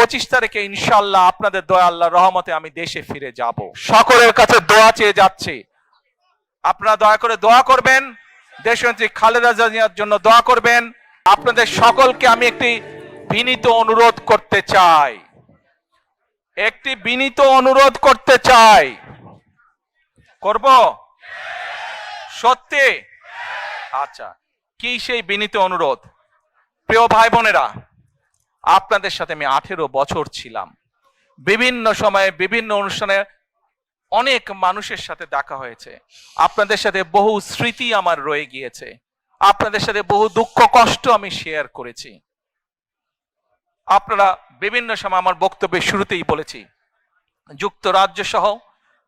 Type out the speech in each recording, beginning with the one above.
25 তারিখে ইনশাআল্লাহ আপনাদের দয়া আল্লাহর রহমতে আমি দেশে ফিরে যাব। সকলের কাছে দোয়া চেয়ে যাচ্ছি, আপনারা দয়া করে দোয়া করবেন, দেশনেত্রী খালেদা জিয়ার জন্য দোয়া করবেন। আপনাদের সকলকে আমি একটি বিনীত অনুরোধ করতে চাই, করব সত্যি? আচ্ছা, কি সেই বিনীত অনুরোধ? প্রিয় ভাই বোনেরা, আপনাদের সাথে আমি 18 বছর ছিলাম, বিভিন্ন সময়ে বিভিন্ন অনুষ্ঠানে অনেক মানুষের সাথে দেখা হয়েছে, আপনাদের সাথে বহু স্মৃতি আমার রয়ে গিয়েছে, আপনাদের সাথে বহু দুঃখ কষ্ট আমি শেয়ার করেছি। আপনারা বিভিন্ন সময় আমার বক্তব্যের শুরুতেই বলেছি, যুক্তরাজ্য সহ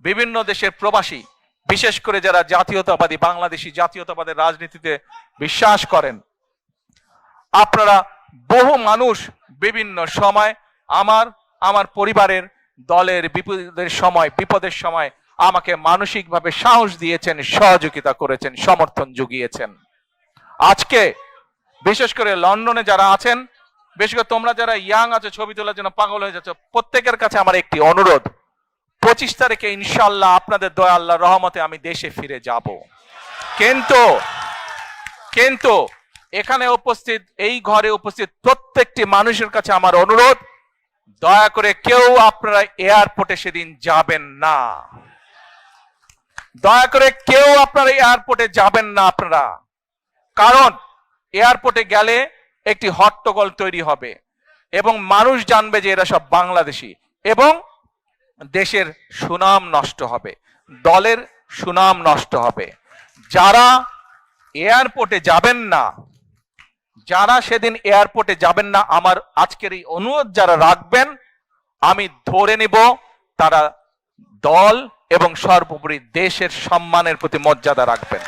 বিভিন্ন দেশের প্রবাসী, বিশেষ করে যারা জাতীয়তাবাদী বাংলাদেশি জাতীয়তাবাদের রাজনীতিতে বিশ্বাস করেন, আপনারা বহু মানুষ বিভিন্ন সময় আমার পরিবারের দলের বিপদের সময় আমাকে মানসিকভাবে সাহস দিয়েছেন, সহযোগিতা করেছেন, সমর্থন জুগিয়েছেন। আজকে বিশেষ করে লন্ডনে যারা আছেন, বিশেষ করে তোমরা যারা ইয়াং আছো, ছবি তোলার জন্য পাগল হয়ে যাচ্ছ, প্রত্যেকের কাছে আমার একটি অনুরোধ, 25 তারিখে ইনশাআল্লাহ আপনাদের দয়া আল্লাহর রহমতে আমি দেশে ফিরে যাব। কিন্তু এখানে উপস্থিত, এই ঘরে উপস্থিত প্রত্যেকটি মানুষের কাছে আমার অনুরোধ, দয়া করে কেউ আপনারা এয়ারপোর্টে সেদিন যাবেন না, দয়া করে কেউ আপনারা এয়ারপোর্টে যাবেন না আপনারা। কারণ এয়ারপোর্টে গেলে একটি হট্টগোল তৈরি হবে এবং মানুষ জানবে যে এরা সব বাংলাদেশি, এবং দেশের সুনাম নষ্ট হবে, দলের সুনাম নষ্ট হবে। যারা এয়ারপোর্টে যাবেন না, যারা সেদিন এয়ারপোর্টে যাবেন না, আমার আজকের এই অনুরোধ যারা রাখবেন, আমি ধরে নিব তারা দল এবং সর্বোপরি দেশের সম্মানের প্রতি মর্যাদা রাখবেন।